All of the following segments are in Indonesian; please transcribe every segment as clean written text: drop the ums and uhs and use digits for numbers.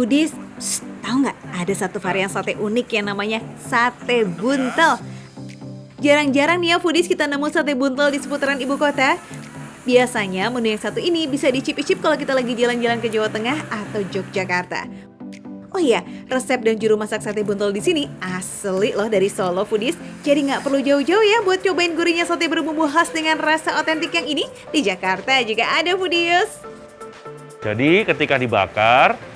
Foodies, tahu nggak ada satu varian sate unik yang namanya sate buntel. Jarang-jarang nih ya Foodies kita nemu sate buntel di seputaran ibu kota. Biasanya menu yang satu ini bisa dicicip-icip kalau kita lagi jalan-jalan ke Jawa Tengah atau Yogyakarta. Oh iya, resep dan juru masak sate buntel di sini asli loh dari Solo Foodies. Jadi nggak perlu jauh-jauh ya buat cobain gurihnya sate berbumbu khas dengan rasa otentik yang ini. Di Jakarta juga ada Foodies. Jadi ketika dibakar,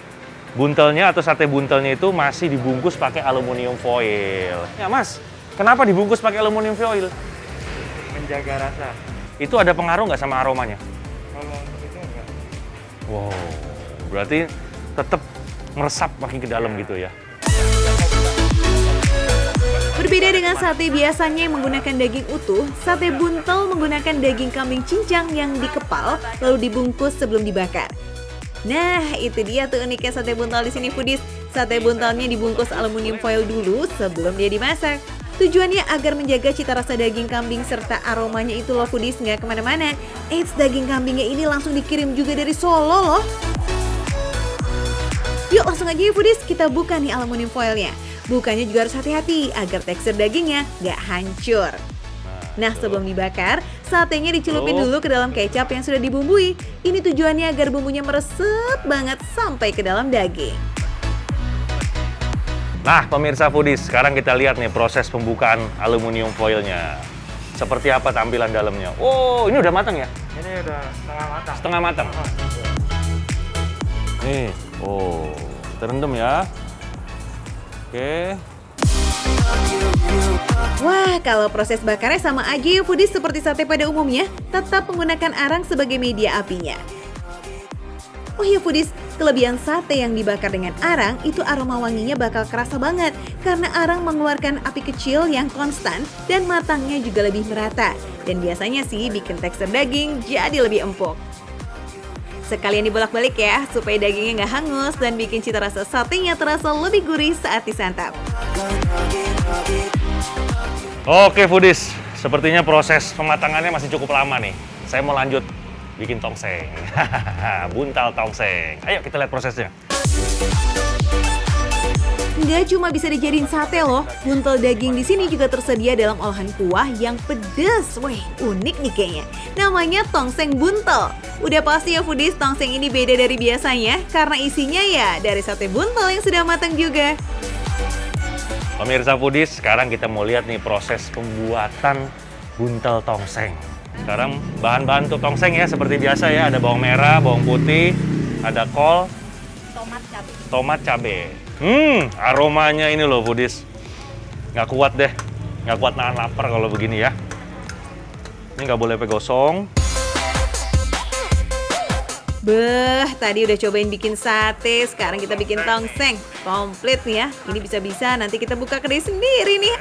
buntelnya atau sate buntelnya itu masih dibungkus pakai aluminium foil. Ya Mas, kenapa dibungkus pakai aluminium foil? Menjaga rasa. Itu ada pengaruh nggak sama aromanya? Kalau untuk itu enggak. Wow, berarti tetap meresap makin ke dalam gitu ya. Berbeda dengan sate biasanya yang menggunakan daging utuh, sate buntel menggunakan daging kambing cincang yang dikepal lalu dibungkus sebelum dibakar. Nah, itu dia tuh uniknya sate buntel di sini Foodies. Sate buntelnya dibungkus aluminium foil dulu sebelum dia dimasak. Tujuannya agar menjaga cita rasa daging kambing serta aromanya itu loh Foodies, nggak kemana-mana. Eits, daging kambingnya ini langsung dikirim juga dari Solo loh. Yuk langsung aja ya Foodies, kita buka nih aluminium foilnya. Bukanya juga harus hati-hati agar tekstur dagingnya nggak hancur. Nah, sebelum dibakar, satenya dicelupin dulu ke dalam kecap yang sudah dibumbui. Ini tujuannya agar bumbunya meresep banget sampai ke dalam daging. Nah, pemirsa Foodies, sekarang kita lihat nih proses pembukaan aluminium foilnya. Seperti apa tampilan dalamnya. Oh, ini udah matang ya? Ini udah setengah matang. Setengah matang. Nih, oh, kita rendam ya. Oke. Wah, kalau proses bakarnya sama aja ya Foodies seperti sate pada umumnya, tetap menggunakan arang sebagai media apinya. Oh iya Foodies, kelebihan sate yang dibakar dengan arang itu aroma wanginya bakal kerasa banget karena arang mengeluarkan api kecil yang konstan dan matangnya juga lebih merata. Dan biasanya sih bikin tekstur daging jadi lebih empuk. Sekalian dibolak-balik ya, supaya dagingnya nggak hangus dan bikin cita rasa satenya terasa lebih gurih saat disantap. Oke Foodies, sepertinya proses pematangannya masih cukup lama nih. Saya mau lanjut bikin tongseng. Buntal tongseng. Ayo kita lihat prosesnya. Nggak cuma bisa dijadiin sate loh, buntel daging di sini juga tersedia dalam olahan kuah yang pedas. Wih, unik nih kayaknya. Namanya tongseng buntel. Udah pasti ya Foodies, tongseng ini beda dari biasanya karena isinya ya dari sate buntel yang sudah matang juga. Pemirsa Foodies, sekarang kita mau lihat nih proses pembuatan buntel tongseng. Sekarang bahan-bahan untuk tongseng ya seperti biasa ya, ada bawang merah, bawang putih, ada kol, tomat cabai. Aromanya ini loh Foodies. Nggak kuat deh, nggak kuat nahan lapar kalau begini ya. Ini nggak boleh gosong. Beh, tadi udah cobain bikin sate, sekarang kita bikin tongseng. Komplit nih ya, ini bisa-bisa nanti kita buka kedai sendiri nih.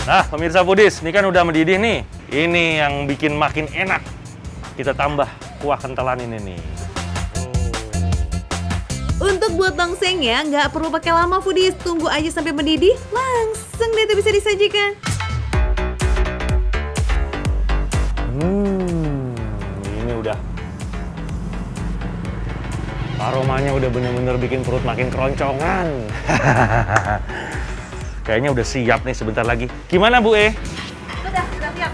Nah, pemirsa Foodies, ini kan udah mendidih nih. Ini yang bikin makin enak. Kita tambah kuah kentalan ini nih. Untuk buat tongsengnya nggak perlu pakai lama Foodies, tunggu aja sampai mendidih, langsung deh tuh bisa disajikan. Ini udah aromanya udah bener-bener bikin perut makin keroncongan. Kayaknya udah siap nih sebentar lagi. Gimana Bu E? Sudah siap.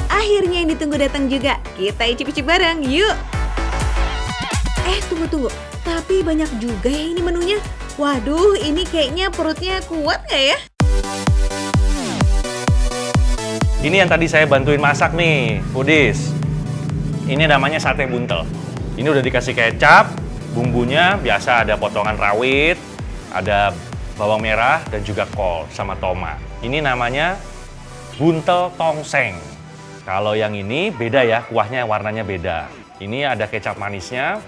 Akhirnya yang ditunggu datang juga. Kita icip-icip bareng, yuk. Tunggu. Tapi banyak juga ya ini menunya. Waduh, ini kayaknya perutnya kuat nggak ya? Ini yang tadi saya bantuin masak nih, Foodies. Ini namanya sate buntel. Ini udah dikasih kecap, bumbunya biasa ada potongan rawit, ada bawang merah dan juga kol sama tomat. Ini namanya buntel tongseng. Kalau yang ini beda ya, kuahnya warnanya beda. Ini ada kecap manisnya.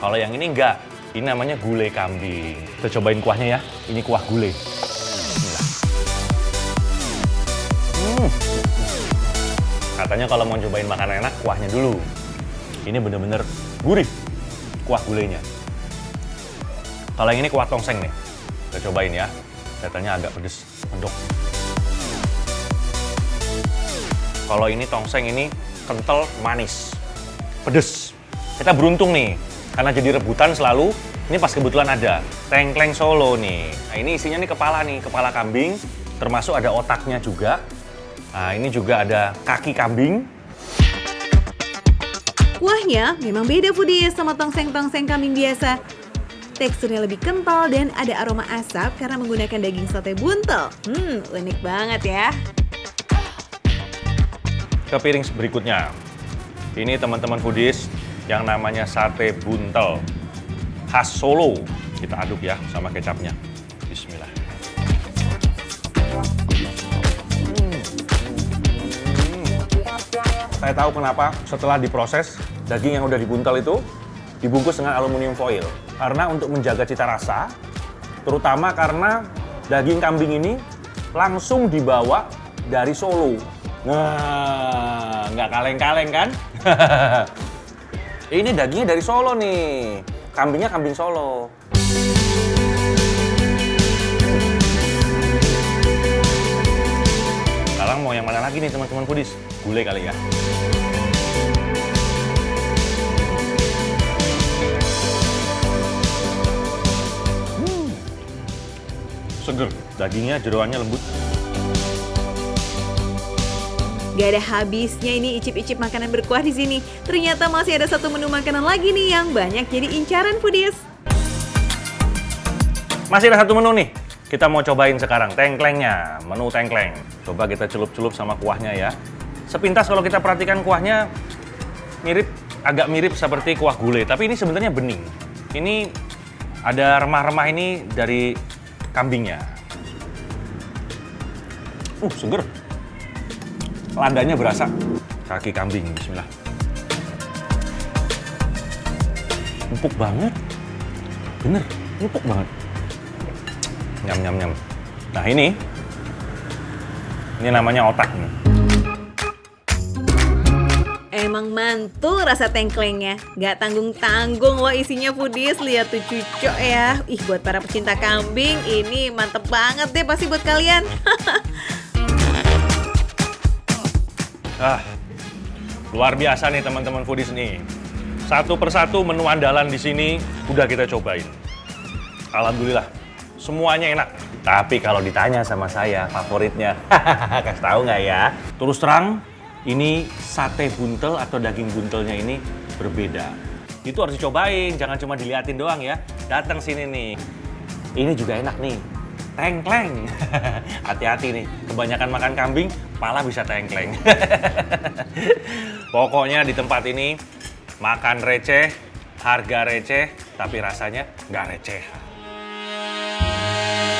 Kalau yang ini enggak. Ini namanya gulai kambing. Kita cobain kuahnya ya. Ini kuah gulai. Bismillah. Katanya kalau mau cobain makanan enak, kuahnya dulu. Ini bener-bener gurih kuah gulainya. Kalau yang ini kuah tongseng nih. Kita cobain ya. Katanya agak pedes, medok. Kalau ini tongseng ini kental, manis, pedes. Kita beruntung nih, karena jadi rebutan selalu. Ini pas kebetulan ada tengkleng Solo nih. Nah ini isinya nih, kepala kambing, termasuk ada otaknya juga. Nah ini juga ada kaki kambing. Kuahnya memang beda foodies sama tongseng-tongseng kambing biasa. Teksturnya lebih kental dan ada aroma asap karena menggunakan daging sate buntel. Unik banget ya. Ke piring berikutnya. Ini teman-teman foodies yang namanya sate buntel khas Solo. Kita aduk ya sama kecapnya. Bismillah. Saya tahu kenapa setelah diproses, daging yang udah dibuntel itu dibungkus dengan aluminium foil. Karena untuk menjaga cita rasa, terutama karena daging kambing ini langsung dibawa dari Solo. Nah, nggak kaleng-kaleng kan? Ini dagingnya dari Solo nih. Kambingnya kambing Solo. Sekarang mau yang mana lagi nih teman-teman foodies? Gulai kali ya. Seger, dagingnya jeroannya lembut. Gak ada habisnya ini icip-icip makanan berkuah di sini. Ternyata masih ada satu menu makanan lagi nih yang banyak jadi incaran foodies. Masih ada satu menu nih. Kita mau cobain sekarang tengklengnya, menu tengkleng. Coba kita celup-celup sama kuahnya ya. Sepintas kalau kita perhatikan kuahnya agak mirip seperti kuah gulai, tapi ini sebenarnya bening. Ini ada remah-remah ini dari kambingnya. Seger. Landanya berasa. Kaki kambing, bismillah. Empuk banget. Bener, empuk banget. Nyam, nyam, nyam. Nah ini namanya otak nih. Emang mantul rasa tengklengnya. Gak tanggung-tanggung loh isinya foodies. Lihat tuh cucok ya. Ih, buat para pecinta kambing ini mantep banget deh pasti buat kalian. Luar biasa nih teman-teman foodies nih. Satu persatu menu andalan di sini udah kita cobain. Alhamdulillah, semuanya enak. Tapi kalau ditanya sama saya favoritnya, kasih tahu nggak ya? Terus terang, ini sate buntel atau daging buntelnya ini berbeda. Itu harus dicobain, jangan cuma diliatin doang ya. Datang sini nih. Ini juga enak nih. Tengkleng. Hati-hati nih, kebanyakan makan kambing, pala bisa tengkleng. Pokoknya di tempat ini, makan receh, harga receh, tapi rasanya nggak receh.